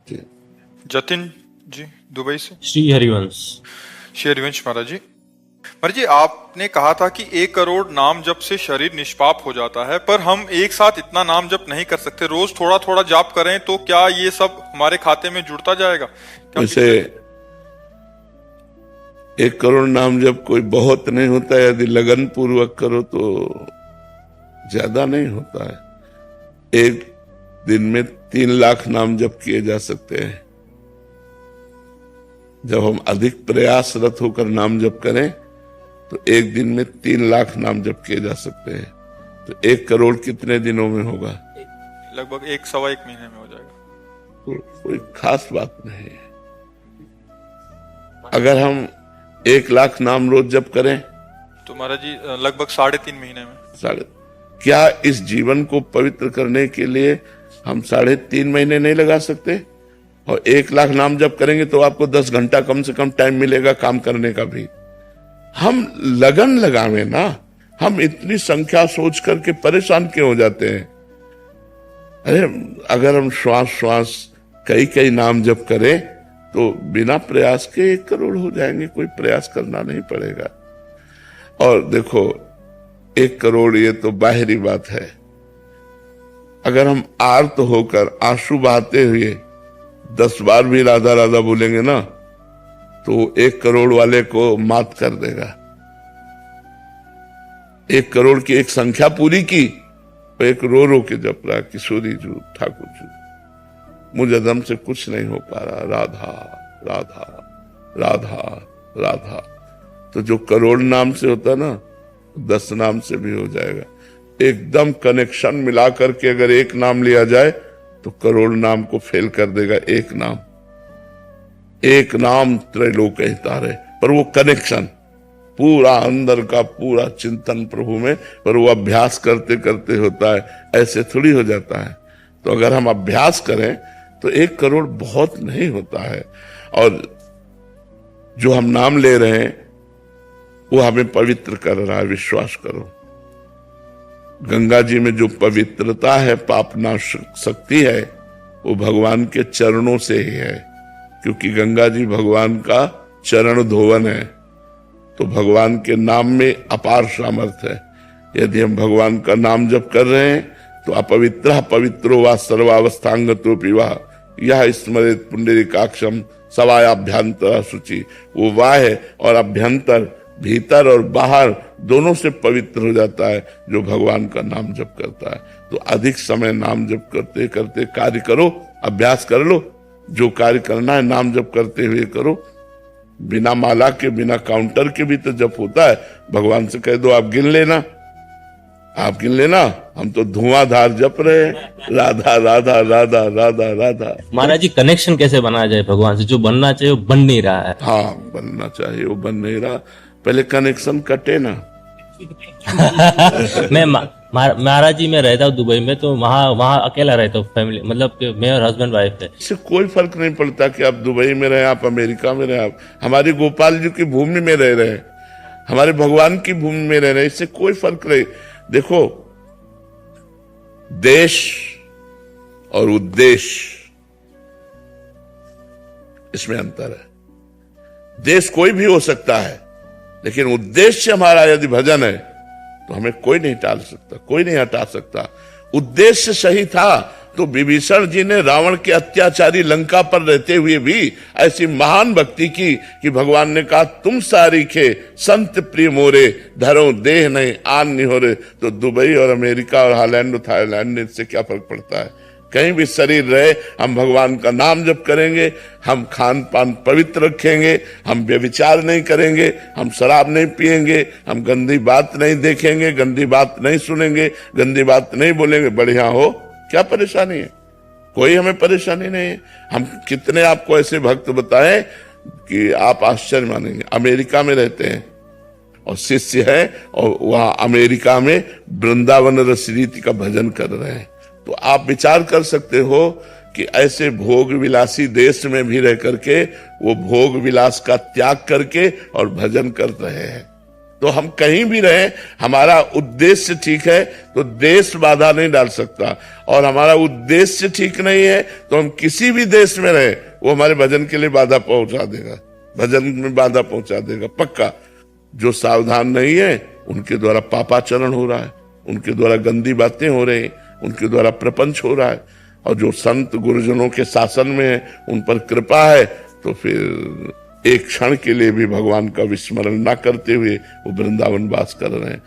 जी। जतिन जी Dubai से। श्री हरिवंश। श्री हरिवंश महाराज जी, महाराज जी आपने कहा था कि 1 करोड़ नाम जप से शरीर निष्पाप हो जाता है, पर हम एक साथ इतना नाम जप नहीं कर सकते। रोज थोड़ा थोड़ा जाप करें तो क्या ये सब हमारे खाते में जुड़ता जाएगा? वैसे 1 करोड़ नाम जब कोई बहुत नहीं होता है, यदि लगन पूर्वक करो तो ज्यादा नहीं होता है। एक दिन में 3 लाख नाम जप किए जा सकते हैं। जब हम अधिक प्रयासरत होकर नाम जप करें तो एक दिन में 3 लाख नाम जप किए जा सकते हैं। तो 1 करोड़ कितने दिनों में होगा? लगभग 1-1.25 महीने में हो जाएगा। तो कोई खास बात नहीं है। अगर हम 1 लाख नाम रोज जप करें तो महाराज जी लगभग 3.5 महीने में। क्या इस जीवन को पवित्र करने के लिए हम 3.5 महीने नहीं लगा सकते? और 1 लाख नाम जप करेंगे तो आपको 10 घंटा कम से कम टाइम मिलेगा काम करने का भी। हम लगन लगावे ना, हम इतनी संख्या सोच करके परेशान क्यों हो जाते हैं? अरे अगर हम श्वास श्वास कई कई नाम जप करें तो बिना प्रयास के 1 करोड़ हो जाएंगे। कोई प्रयास करना नहीं पड़ेगा। और देखो 1 करोड़ ये तो बाहरी बात है। अगर हम आर्त होकर आंसू बहाते हुए 10 बार भी राधा राधा बोलेंगे ना तो 1 करोड़ वाले को मात कर देगा। 1 करोड़ की एक संख्या पूरी की तो एक रो रो के जप रहा, किशोरी जू ठाकुर जू मुझे दम से कुछ नहीं हो पा रहा, राधा राधा राधा राधा। तो जो करोड़ नाम से होता ना 10 नाम से भी हो जाएगा। एकदम कनेक्शन मिला करके अगर एक नाम लिया जाए तो करोड़ नाम को फेल कर देगा। एक नाम त्रैलोक हितारे, पर वो कनेक्शन पूरा अंदर का पूरा चिंतन प्रभु में, पर वो अभ्यास करते करते होता है, ऐसे थोड़ी हो जाता है। तो अगर हम अभ्यास करें तो 1 करोड़ बहुत नहीं होता है। और जो हम नाम ले रहे हैं वो हमें पवित्र कर रहा है, विश्वास करो। गंगा जी में जो पवित्रता है, पापनाश शक्ति है, वो भगवान के चरणों से ही है। क्योंकि गंगा जी भगवान का चरण धोवन है। तो भगवान के नाम में अपार सामर्थ्य है। यदि हम भगवान का नाम जप कर रहे हैं तो अपवित्र पवित्रो वा सर्वावस्थांगतो पिवा यह स्मरित पुंडरीकाक्षम सवायाभ्यंतर शुचि। वो वाह है और अभ्यंतर, भीतर और बाहर दोनों से पवित्र हो जाता है जो भगवान का नाम जप करता है। तो अधिक समय नाम जप करते करते कार्य करो, अभ्यास कर लो। जो कार्य करना है नाम जप करते हुए करो। बिना माला के, बिना काउंटर के भी तो जप होता है। भगवान से कह दो आप गिन लेना, आप गिन लेना, हम तो धुआंधार जप रहे हैं, राधा राधा राधा राधा राधा। महाराज जी कनेक्शन कैसे बनाया जाए भगवान से? जो बनना चाहिए वो बन नहीं रहा है। हाँ, बनना चाहिए वो बन नहीं रहा। पहले कनेक्शन कटे ना। मैं महाराज जी मैं रहता हूँ दुबई में, तो वहाँ अकेला रहता हूँ, फैमिली मतलब कि मैं और हस्बैंड वाइफ है। इससे कोई फर्क नहीं पड़ता कि आप दुबई में रहे, आप अमेरिका में रहे, आप हमारी गोपाल जी की भूमि में रह रहे हैं, हमारे भगवान की भूमि में रह रहे हैं। इससे कोई फर्क नहीं। देखो, देश और उद्देश्य इसमें अंतर है। देश कोई भी हो सकता है, लेकिन उद्देश्य हमारा यदि भजन है तो हमें कोई नहीं टाल सकता, कोई नहीं हटा सकता। उद्देश्य सही था तो विभीषण जी ने रावण के अत्याचारी लंका पर रहते हुए भी ऐसी महान भक्ति की कि भगवान ने कहा तुम सारीखे संत प्रिय मोरे, धरो देह नहीं आन निहोरे। तो दुबई और अमेरिका और हॉलैंड और थाईलैंड, इससे क्या फर्क पड़ता है? कहीं भी शरीर रहे, हम भगवान का नाम जप करेंगे, हम खान पान पवित्र रखेंगे, हम व्यभिचार नहीं करेंगे, हम शराब नहीं पिएंगे, हम गंदी बात नहीं देखेंगे, गंदी बात नहीं सुनेंगे, गंदी बात नहीं बोलेंगे। बढ़िया हो, क्या परेशानी है? कोई हमें परेशानी नहीं है। हम कितने आपको ऐसे भक्त बताएं कि आप आश्चर्य मानेंगे। अमेरिका में रहते हैं और शिष्य है, और वहां अमेरिका में वृंदावन रस रीति का भजन कर रहे हैं। तो आप विचार कर सकते हो कि ऐसे भोग विलासी देश में भी रह करके वो भोग विलास का त्याग करके और भजन कर रहे हैं। तो हम कहीं भी रहे, हमारा उद्देश्य ठीक है तो देश बाधा नहीं डाल सकता, और हमारा उद्देश्य ठीक नहीं है तो हम किसी भी देश में रहे वो हमारे भजन के लिए बाधा पहुंचा देगा, भजन में बाधा पहुंचा देगा पक्का। जो सावधान नहीं है उनके द्वारा पापाचरण हो रहा है, उनके द्वारा गंदी बातें हो रही, उनके द्वारा प्रपंच हो रहा है। और जो संत गुरुजनों के शासन में है, उन पर कृपा है, तो फिर एक क्षण के लिए भी भगवान का विस्मरण ना करते हुए वो वृंदावन वास कर रहे हैं।